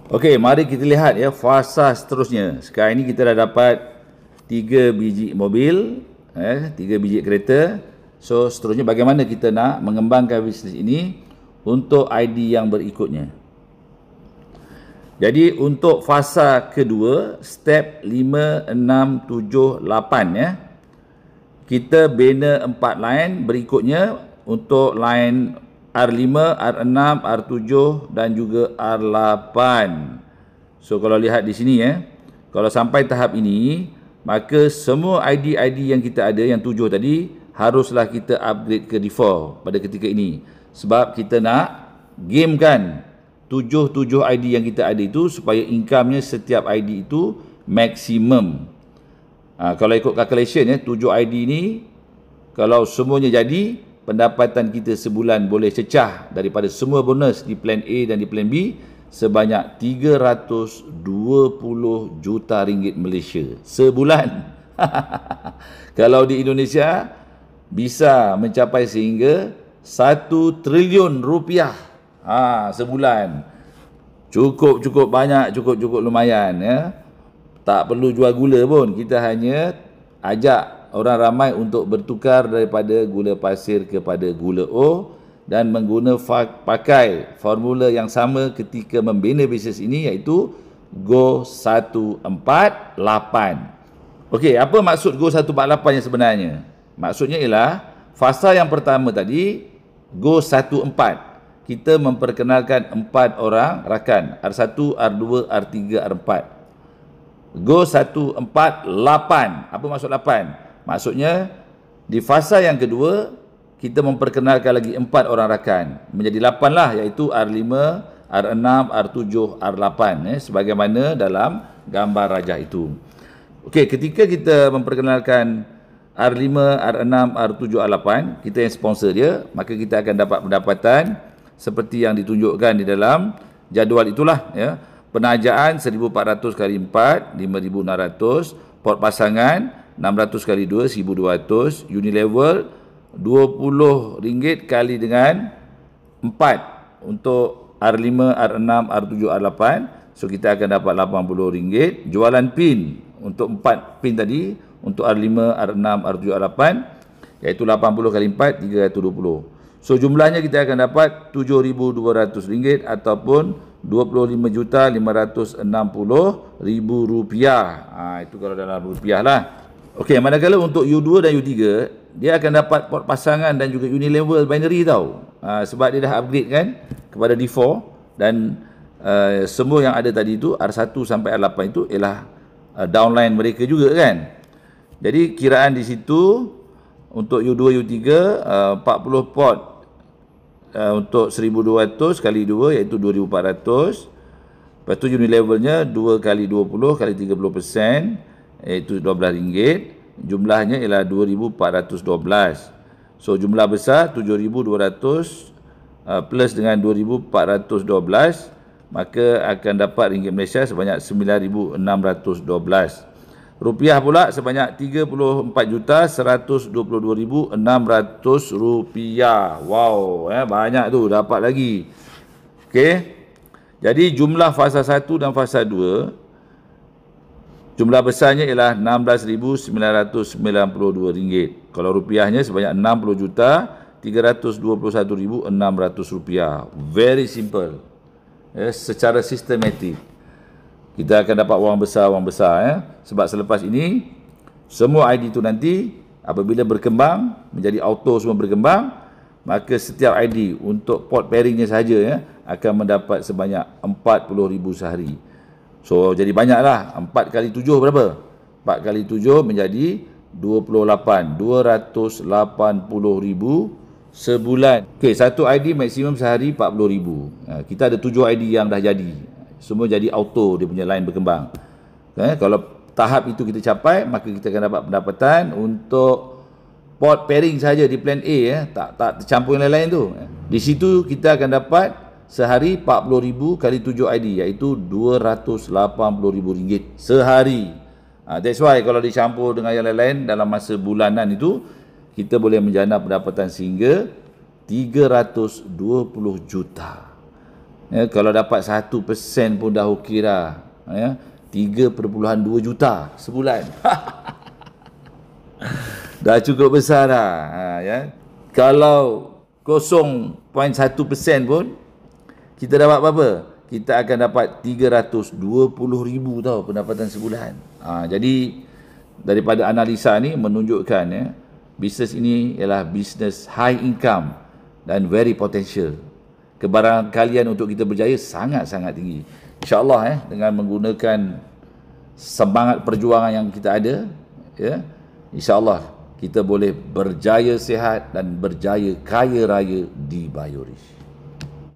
Okey, mari kita lihat ya fasa seterusnya. Sekarang ini kita dah dapat 3 biji mobil, 3 biji kereta. So seterusnya bagaimana kita nak mengembangkan bisnes ini untuk ID yang berikutnya. Jadi untuk fasa kedua, step 5, 6, 7, 8 ya. Kita bina 4 line berikutnya untuk line R5, R6, R7 dan juga R8. So kalau lihat di sini ya, kalau sampai tahap ini, maka semua ID-ID yang kita ada yang 7 tadi haruslah kita upgrade ke D4 pada ketika ini. Sebab kita nak gamekan 7 ID yang kita ada itu supaya income-nya setiap ID itu maksimum. Kalau ikut calculation ya, 7 ID ni kalau semuanya jadi, pendapatan kita sebulan boleh cecah daripada semua bonus di plan A dan di plan B sebanyak 320 juta ringgit Malaysia sebulan. Kalau di Indonesia bisa mencapai sehingga 1 triliun rupiah sebulan. Cukup banyak, cukup lumayan ya. Tak perlu jual gula pun, kita hanya ajak orang ramai untuk bertukar daripada gula pasir kepada gula O dan pakai formula yang sama ketika membina bisnes ini, iaitu Go 148. Okey, apa maksud Go 148 yang sebenarnya? Maksudnya ialah fasa yang pertama tadi, Go 14. Kita memperkenalkan 4 orang rakan, R1, R2, R3, R4. Go 148. Apa maksud 8? Maksudnya di fasa yang kedua kita memperkenalkan lagi 4 orang rakan, menjadi 8 lah, iaitu R5, R6, R7, R8 sebagaimana dalam gambar rajah itu. Okey, ketika kita memperkenalkan R5, R6, R7, R8, kita yang sponsor dia, maka kita akan dapat pendapatan seperti yang ditunjukkan di dalam jadual itulah ya. Penajaan 1400 kali 4, 5600, port pasangan 600 kali 2, 1200, Unilevel RM20 kali dengan 4 untuk R5, R6, R7, R8. So kita akan dapat RM80. Jualan pin untuk 4 pin tadi untuk R5, R6, R7, R8 iaitu 80 kali 4, 320. So jumlahnya kita akan dapat RM7,200 ataupun RM25,560,000. Itu kalau dalam rupiah lah. Okey, manakala untuk U2 dan U3, dia akan dapat port pasangan dan juga Unilevel binary tau. Sebab dia dah upgrade kan kepada D4 dan semua yang ada tadi itu R1 sampai R8 itu ialah downline mereka juga kan. Jadi kiraan di situ untuk U2, U3 40 port untuk 1200 kali 2 iaitu 2400. Lepas tu Unilevelnya 2 kali 20 kali 30% iaitu RM12. Jumlahnya ialah 2412. So jumlah besar 7200 plus dengan 2412, maka akan dapat ringgit Malaysia sebanyak 9612. Rupiah pula sebanyak RM34,122,600. Wow, banyak tu dapat lagi. Okey. Jadi jumlah fasa 1 dan fasa 2, jumlah besarnya ialah RM16,992. Kalau rupiahnya sebanyak RM60,321,600. Very simple. Secara sistematik. Kita akan dapat wang besar ya. Sebab selepas ini semua ID itu nanti apabila berkembang menjadi auto, semua berkembang, maka setiap ID untuk port pairingnya saja ya akan mendapat sebanyak 40,000 sehari. So jadi banyaklah. 4 kali 7 berapa? 4 kali 7 menjadi 28, 280,000 sebulan. Okey, satu ID maksimum sehari 40,000. Kita ada 7 ID yang dah jadi. Semua jadi auto, dia punya line berkembang. Kalau tahap itu kita capai, maka kita akan dapat pendapatan untuk port pairing saja di plan A ya, tak tercampur yang lain-lain tu. Di situ kita akan dapat sehari 40,000 kali 7 ID iaitu RM280,000 sehari. That's why kalau dicampur dengan yang lain-lain dalam masa bulanan itu, kita boleh menjana pendapatan sehingga 320 juta. Ya, kalau dapat 1% pun dah okey dah. Ya, 3,2 juta sebulan. Dah cukup besar dah. Ya. Kalau 0.1% pun kita dapat berapa? Kita akan dapat 320,000 tau pendapatan sebulan. Jadi daripada analisa ni menunjukkan ya, bisnes ini ialah bisnes high income dan very potential. Kebarangkalian untuk kita berjaya sangat-sangat tinggi. InsyaAllah dengan menggunakan semangat perjuangan yang kita ada, ya, InsyaAllah kita boleh berjaya sihat dan berjaya kaya raya di Biorish.